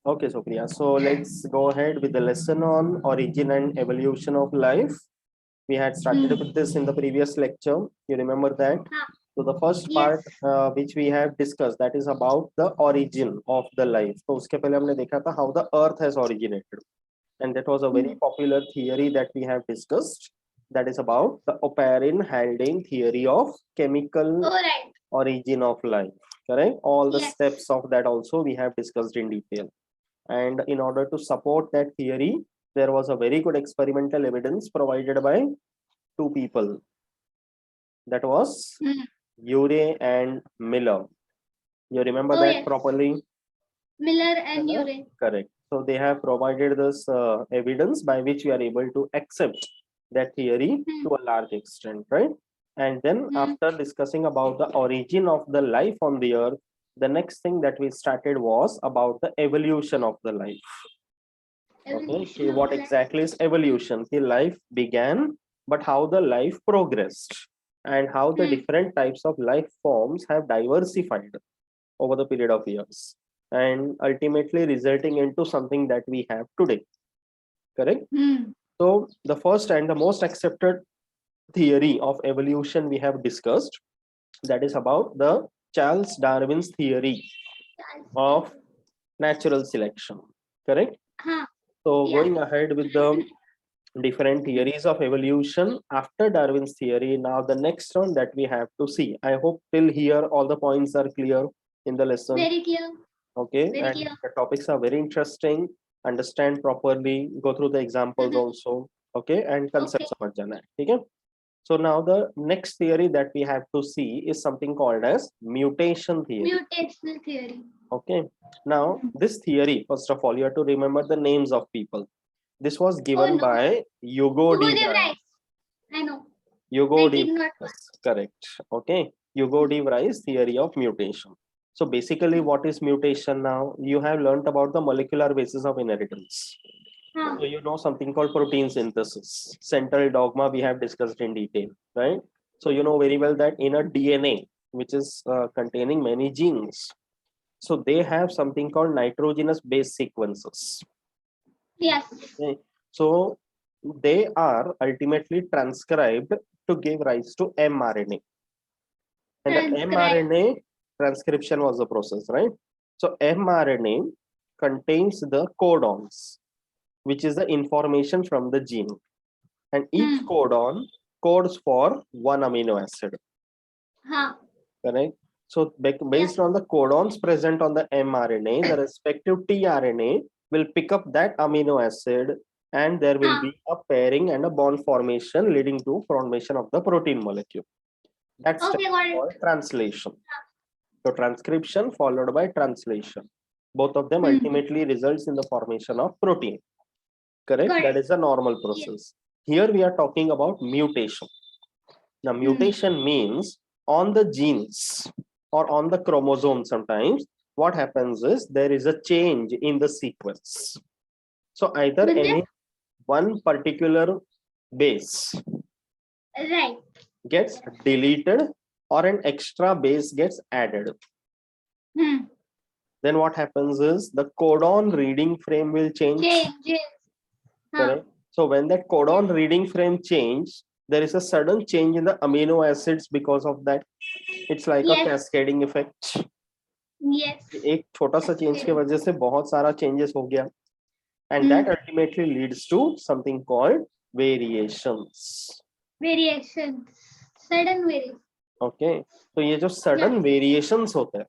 Okay, Supriya. So let's go ahead with the lesson on origin and evolution of life. We had started with this in the previous lecture. You remember that? So the first Yes. part which we have discussed, that is about the origin of the life. तो उसके पहले हमने देखा था how the earth has originated, and that was a very popular theory that we have discussed. That is about the Oparin-Haldane theory of chemical Right. origin of life. Correct? All the Yes. steps of that also we have discussed in detail. And in order to support that theory, there was a very good experimental evidence provided by two people. That was Urey and Miller. You remember that Yes. properly? Miller and Urey. Correct. So they have provided this evidence by which we are able to accept that theory to a large extent, right? And then after discussing about the origin of the life on the earth, the next thing that we started was about the evolution of the life. Okay, see what exactly is evolution? The life began, but how the life progressed and how the different types of life forms have diversified over the period of years and ultimately resulting into something that we have today. Correct? So the first and the most accepted theory of evolution we have discussed, that is about the Charles Darwin's theory of natural selection. Correct? So going ahead with the different theories of evolution after Darwin's theory, now the next one that we have to see. I hope till here all the points are clear in the lesson. Very clear. Okay, Very and clear. the topics are very interesting. Understand properly, go through the examples also. Okay, and concepts समझ जाना है, ठीक है? So now the next theory that we have to see is something called as mutation theory. Mutational theory. Okay, now this theory, first of all, you have to remember the names of people. This was given by Hugo de Vries. I know. Hugo I de did not. correct. Okay, Hugo de Vries theory of mutation. So basically, what is mutation now? You have learned about the molecular basis of inheritance. So you know something called protein synthesis. Central dogma we have discussed in detail, right? So you know very well that in a DNA, which is containing many genes, so they have something called nitrogenous base sequences. Yes. Okay. So they are ultimately transcribed to give rise to mRNA. And the mRNA transcription was the process, right? So mRNA contains the codons, which is the information from the gene. And each codon codes for one amino acid. Correct? So based on the codons present on the mRNA, the respective tRNA will pick up that amino acid and there will be a pairing and a bond formation leading to formation of the protein molecule. That's called translation. So transcription followed by translation. Both of them ultimately results in the formation of protein. Correct? That is a normal process. Here we are talking about mutation. Now mutation means on the genes or on the chromosome sometimes what happens is there is a change in the sequence. So either any one particular base gets deleted or an extra base gets added. Then what happens is the codon reading frame will change. Correct? So when that codon reading frame change, there is a sudden change in the amino acids because of that. It's like a cascading effect. Yes. एक छोटा सा change की वजह से बहुत सारा changes हो गया. And that ultimately leads to something called variations. Variations. Sudden variations. Okay. तो ये जो sudden variations होता है,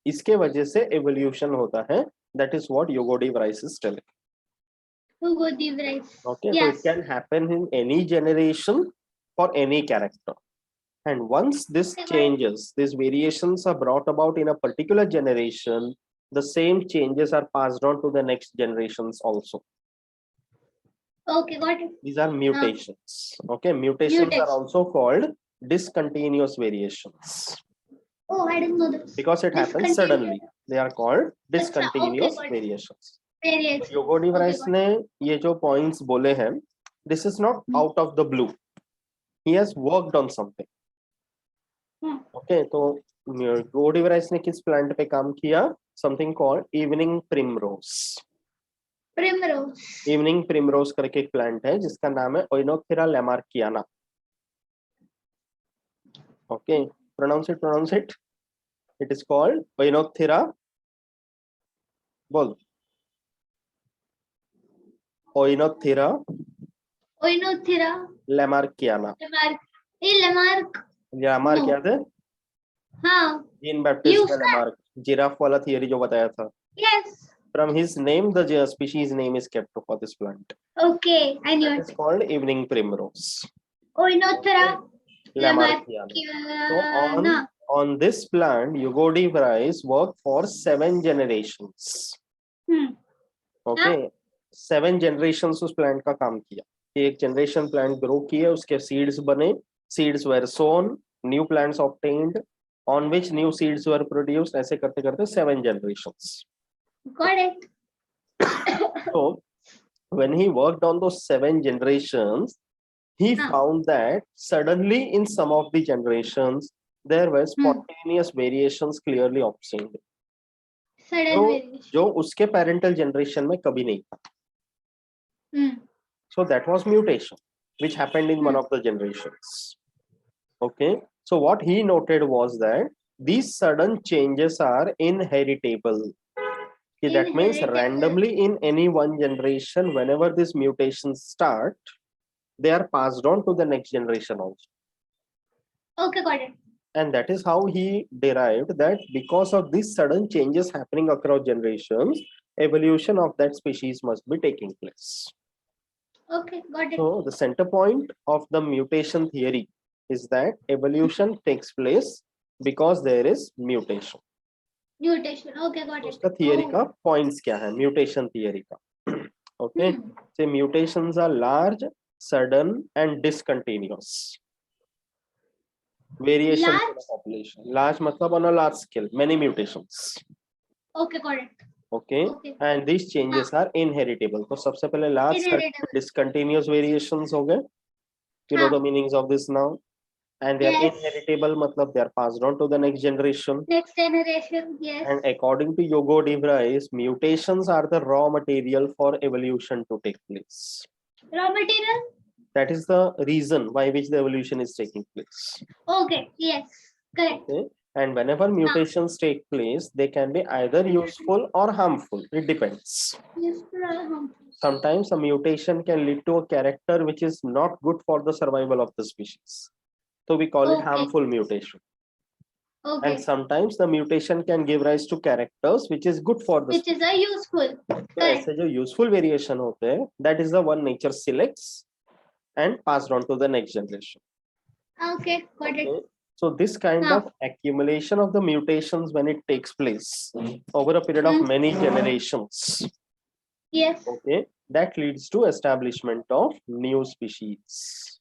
इसके वजह से evolution होता है. That is what Hugo de Vries is telling. Hugo de Vries. Okay. So it can happen in any generation for any character. And once this changes, these variations are brought about in a particular generation, the same changes are passed on to the next generations also. Okay, got it. These are mutations. Okay, mutations are also called discontinuous variations. Oh, I didn't know that. Because it happens suddenly. They are called discontinuous variations. Variations. Hugo de Vries ने ये जो points बोले हैं, this is not out of the blue. He has worked on something. Okay, तो गोडीवराइस ने किस plant पे काम किया? Something called evening primrose. Primrose. Evening primrose करके एक प्लांट है जिसका नाम है ओइनोक्थिरा लैमार्कियाना। Okay, pronounce it. It is called ओइनोक्थिरा, बोल, ओइनोक्थिरा Oinothera. लैमार्कियाना। Lamarck. ये Lamarck. Lamarck No. याद है? हाँ. जीन ये बैप्टिस्ट उसका. लैमार्क, जिराफ वाला थियरी जो बताया था। Yes. From his name, the species name is kept for this plant. Okay, I knew That it. is called evening primrose. Oinothera. Lamarckiana. So on this plant, Yugodivrice worked for 7 generations. Okay, 7 generations उस plant का काम किया। एक generation plant grow किया, उसके seeds बने, seeds were sown, new plants obtained, on which new seeds were produced. ऐसे करते करते 7 generations. Got it. So when he worked on those 7 generations, he found that suddenly in some of the generations there were spontaneous variations clearly obtained. Sudden variation. जो उसके parental generation में कभी नहीं था. So that was mutation which happened in one of the generations. Okay, so what he noted was that these sudden changes are inheritable. That means randomly in any one generation, whenever these mutations start, they are passed on to the next generation also. Okay, got it. And that is how he derived that because of these sudden changes happening across generations, evolution of that species must be taking place. Okay, got it. So the center point of the mutation theory is that evolution takes place because there is mutation. Mutation. Okay, got it. उसका theory का points क्या है? Mutation theory का. Okay, so mutations are large, sudden, and discontinuous. Variation in the population. Large मतलब on a large scale, many mutations. Okay, got it. Okay, and these changes are inheritable. तो सबसे पहले large, sudden, discontinuous variations हो गए. You know the meanings of this now. And they are inheritable, matlab they are passed on to the next generation. Next generation, yes. And according to Yugodivrice, mutations are the raw material for evolution to take place. Raw material? That is the reason why which the evolution is taking place. Okay, yes, correct. Okay. And whenever mutations take place, they can be either useful or harmful. It depends. Useful or harmful. Sometimes a mutation can lead to a character which is not good for the survival of the species. So we call it harmful mutation. Okay. And sometimes the mutation can give rise to characters which is good for the which is a useful. तो ऐसे जो useful variation होते हैं, that is the one nature selects and passed on to the next generation. Okay, got it. So this kind of accumulation of the mutations when it takes place over a period of many generations. Yes. Okay, that leads to establishment of new species.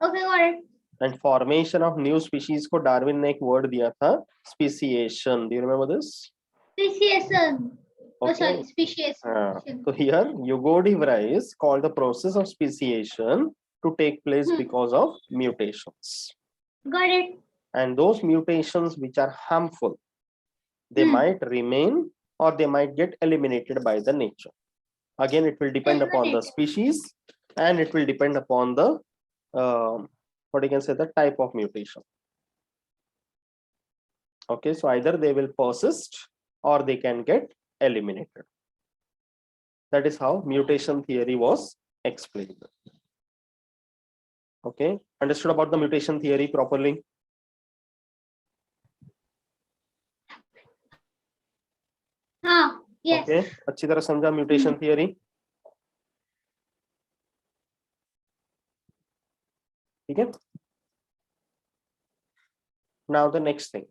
Okay, got it. And formation of new species को Darwin ने एक word दिया था, speciation. Do you remember this? Speciation. Okay. Oh, sorry, speciation. So here Yugodivrice called the process of speciation to take place because of mutations. Got it. And those mutations which are harmful, they might remain or they might get eliminated by the nature. Again, it will depend upon the species and it will depend upon the what you can say, the type of mutation. Okay, so either they will persist or they can get eliminated. That is how mutation theory was explained. Okay, understood about the mutation theory properly? Yes. Okay, अच्छी तरह समझा mutation theory? ठीक है? Now the next thing,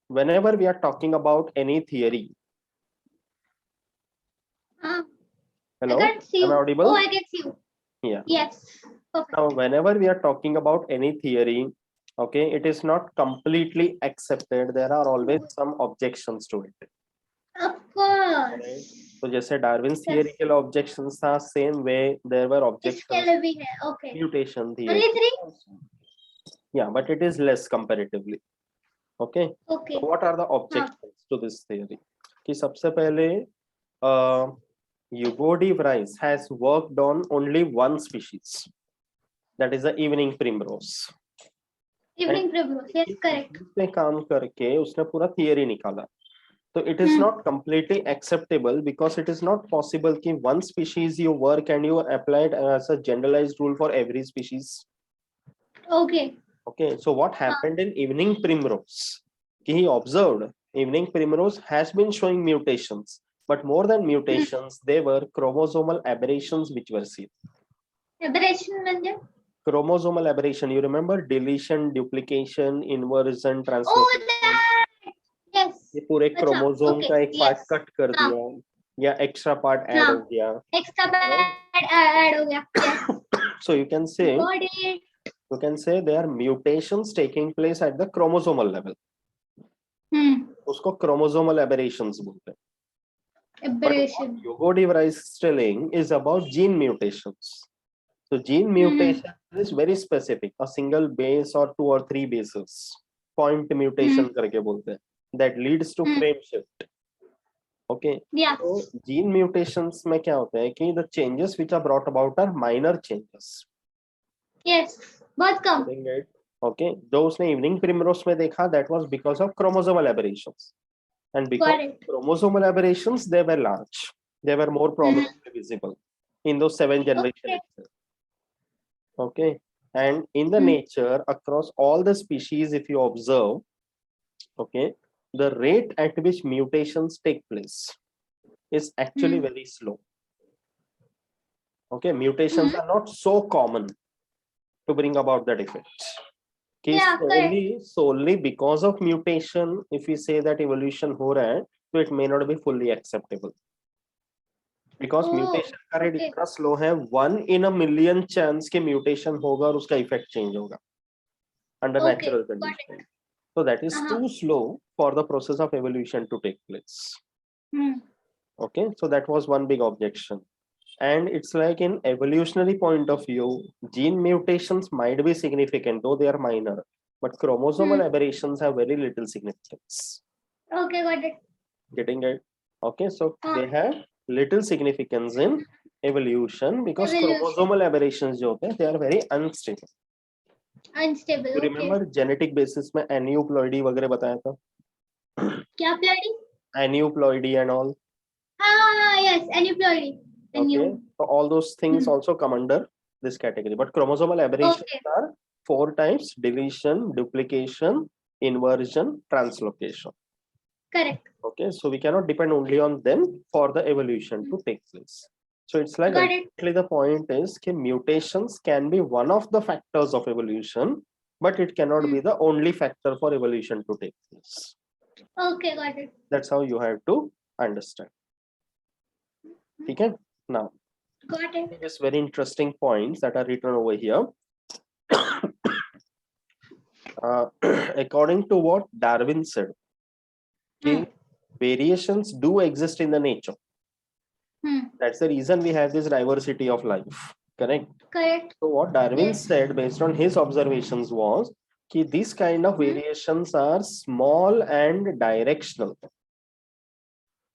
whenever we are talking about any theory, hello, I can't see you. am I audible? Oh, I can see you. Yeah. Yes. Perfect. Now, whenever we are talking about any theory, okay, it is not completely accepted. There are always some objections to it. Of course. So जैसे Darwin's theory के लिए objections था, same way there were objections. Okay. Mutation theory. Only 3? Yeah, but it is less comparatively. Okay. Okay. So what are the objections to this theory? कि सबसे पहले Hugo de Vries has worked on only one species, that is the evening primrose. Evening primrose. Yes, correct. उसने काम करके उसने पूरा theory निकाला. So it is not completely acceptable because it is not possible कि one species you work and you apply it as a generalized rule for every species. Okay. Okay, so what happened in evening primrose? He observed evening primrose has been showing mutations, but more than mutations, they were chromosomal aberrations which were seen. Aberration म्हणजे? Chromosomal aberration, you remember deletion, duplication, inversion, Oh, translocation. that. Yes. ये पूरे अच्छा, chromosome okay, का एक part yes. Cut कर हाँ. दिया या एक्स्ट्रा पार्ट ऐड हाँ. हो गया. Extra add हो गया. Yes. So you can say Got it. there are mutations taking place at the chromosomal level. उसको chromosomal aberrations बोलते हैं. Aberration. But what Hugo de Vries is telling is about gene mutations. So gene mutation is very specific, a single base or 2 or 3 bases, point mutation करके बोलते हैं, that leads to frame shift. Okay. Yeah. So gene mutations में क्या होता है कि the changes which are brought about are minor changes. Yes. बहुत कम. Okay. जो उसने evening primrose में देखा, that was because of chromosomal aberrations. And because of chromosomal aberrations, they were large. They were more prominently visible in those 7 generations. Okay. And in the nature, across all the species, if you observe, okay, the rate at which mutations take place is actually very slow. Okay, mutations are not so common to bring about that effect. Okay, Yeah, solely because of mutation, if we say that evolution हो रहा है, so it may not be fully acceptable. Because mutation का rate इतना slow है, 1 in a million chance के mutation होगा और उसका effect change होगा under natural conditions. So that is too slow for the process of evolution to take place. Okay, so that was one big objection. And it's like in evolutionary point of view, gene mutations might be significant, though they are minor, but chromosomal aberrations have very little significance. Okay, got it. Getting it? Okay, so they have little significance in evolution because chromosomal aberrations जो होते हैं, they are very unstable. Unstable. You remember genetic basis में aneuploidy वगैरह बताया था? क्या ploidy? Aneuploidy and all. Yes, aneuploidy. Okay, so all those things also come under this category, but chromosomal aberrations are 4 types: deletion, duplication, inversion, translocation. Correct. Okay, so we cannot depend only on them for the evolution to take place. So it's like actually the point is that mutations can be one of the factors of evolution, but it cannot be the only factor for evolution to take place. Okay, got it. That's how you have to understand. Okay, now got it. These very interesting points that are written over here. According to what Darwin said, variations do exist in the nature. That's the reason we have this diversity of life. Correct? Correct. So what Darwin said based on his observations was that these kind of variations are small and directional.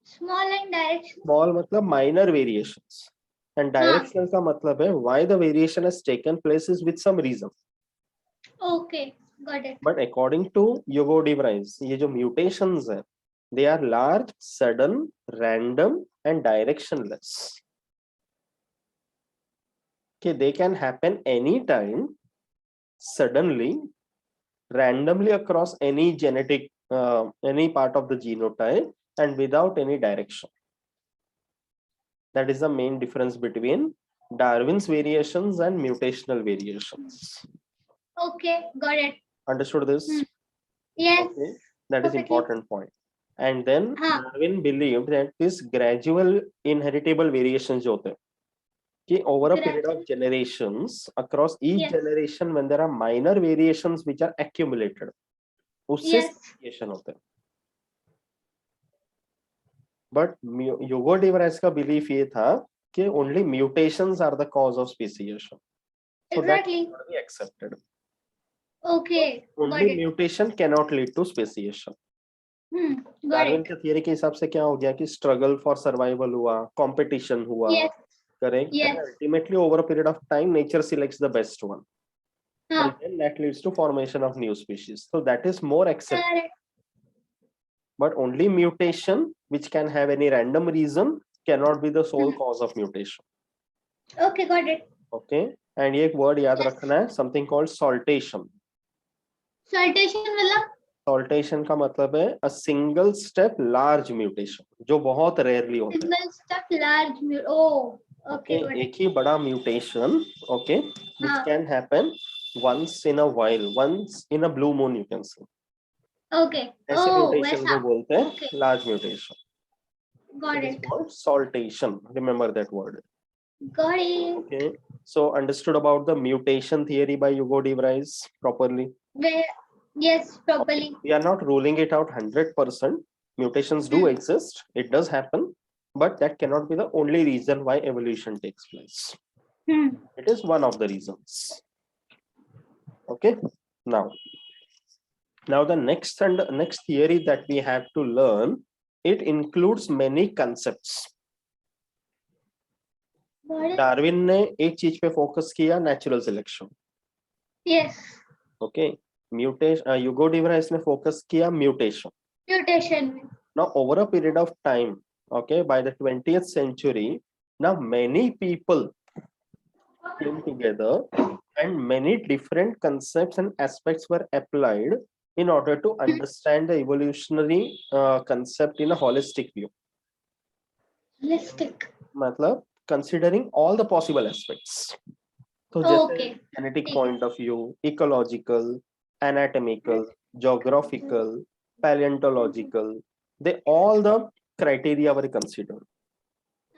Small and directional. Small matlab minor variations. And directional का मतलब है why the variation has taken place is with some reason. Okay, got it. But according to Hugo de Vries, ये जो mutations है, they are large, sudden, random, and directionless. Okay, they can happen anytime, suddenly, randomly across any genetic, any part of the genotype, and without any direction. That is the main difference between Darwin's variations and mutational variations. Okay, got it. Understood this? Yes. Okay. That is important point. And then Darwin believed that this gradual inheritable variations जो होते हैं, कि over a period of generations, across each generation, when there are minor variations which are accumulated, उससे variation होते हैं. But Hugo de Vries का belief ये था कि only mutations are the cause of speciation. So that cannot be accepted. Okay. Got Only it. mutation cannot lead to speciation. Got Darwin it. के theory के हिसाब से क्या हो गया कि स्ट्रगल फॉर सर्वाइवल हुआ, कंपटीशन हुआ, Yes. Correct, Yes. and ultimately over a period of time nature selects the best one, हाँ. and then that leads to formation of new species. So that is more accepted. Correct. But only mutation which can have any random reason cannot be the sole cause of mutation. Okay. Got it. Okay, and ये एक word याद Yes. रखना है, something called saltation. Saltation मतलब? Saltation का मतलब है a single step large mutation, जो बहुत rarely होता है. Single step large oh. Okay. Okay, Got it. एक ही बड़ा mutation, okay, which हाँ. can happen once in a while, once in a blue moon, you can say. Okay. ऐसे Oh, mutation को वैसा. बोलते हैं Okay. large mutation. Got It is it. called saltation. Remember that word. Got it. Okay, so understood about the mutation theory by Hugo de Vries properly? Yes, properly. We are not ruling it out 100%. Mutations do exist. It does happen, but that cannot be the only reason why evolution takes place. It is one of the reasons. Okay, now the next theory that we have to learn, it includes many concepts. Darwin ने एक चीज पे focus किया, natural selection. Yes. Okay, mutation, Hugo de Vries ने focus किया mutation. Mutation. Now over a period of time, okay, by the 20th century, now many people came together and many different concepts and aspects were applied in order to understand the evolutionary concept in a holistic view. Holistic. मतलब considering all the possible aspects. तो जैसे genetic point of view, ecological, anatomical, geographical, paleontological, they all the criteria were considered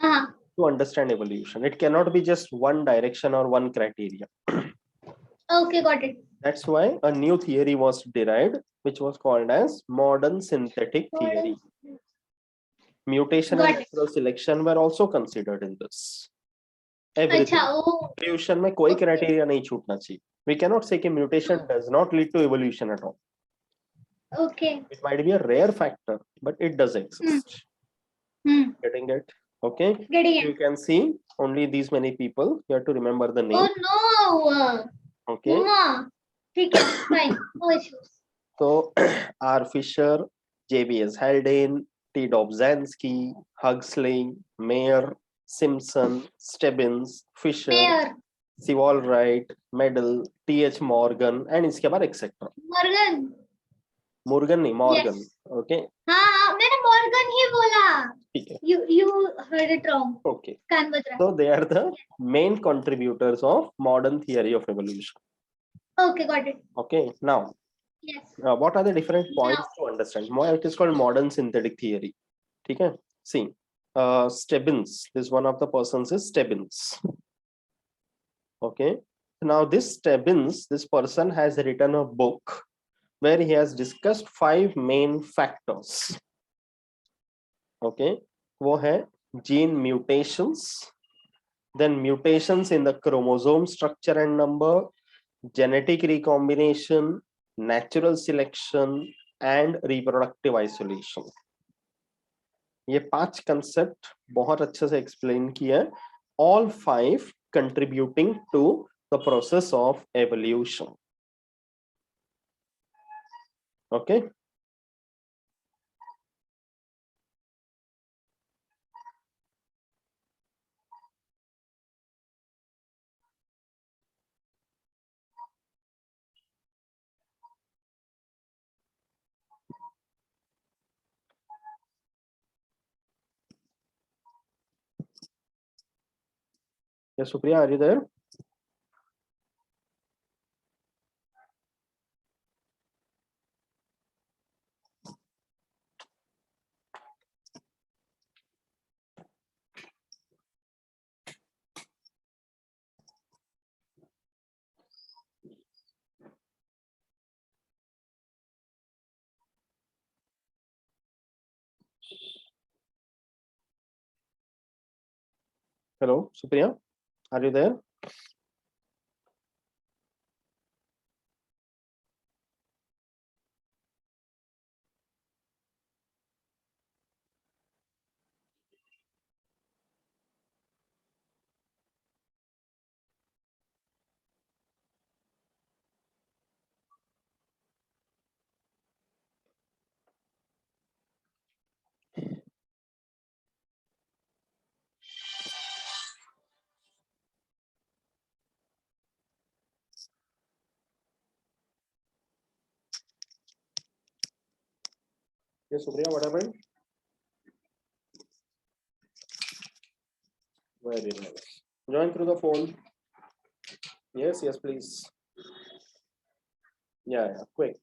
to understand evolution. It cannot be just one direction or one criteria. Okay, got it. That's why a new theory was derived, which was called as modern synthetic theory. Mutation and natural selection were also considered in this. Everything. Evolution में कोई criteria नहीं छूटना चाहिए. We cannot say that mutation does not lead to evolution at all. Okay. It might be a rare factor, but it does exist. Getting it? Okay. Getting it. You can see only these many people. You have to remember the name. Oh no. Okay. Mama. ठीक है. Fine. No issues. So R. Fisher, J.B.S. Haldane, T. Dobzhansky, Huxley, Mayer, Simpson, Stebbins, Fisher, Mayer. Sewall Wright, Medal, T.H. Morgan, and इसके बाद etc. Morgan. Morgan नहीं, Morgan. Yes. Okay. हाँ, मैंने Morgan ही बोला. ठीक है. You heard it wrong. Okay. कान बज रहा. So they are the main contributors of modern theory of evolution. Okay, got it. Okay. Now, yes. What are the different points to understand? It is called modern synthetic theory. Okay. See, Stebbins. This one of the persons is Stebbins. Okay. Now this Stebbins, this person has written a book where he has discussed 5 main factors. Okay. वो है gene mutations, then mutations in the chromosome structure and number, genetic recombination, natural selection, and reproductive isolation. ये 5 concept बहुत अच्छे से explain किया, all 5 contributing to the process of evolution. Okay. Yes, Supriya, are you there? Hello, Supriya, are you there? Yes, Supriya, what happened? Very nice. Join through the phone. Yes, yes, please. Yeah, quick.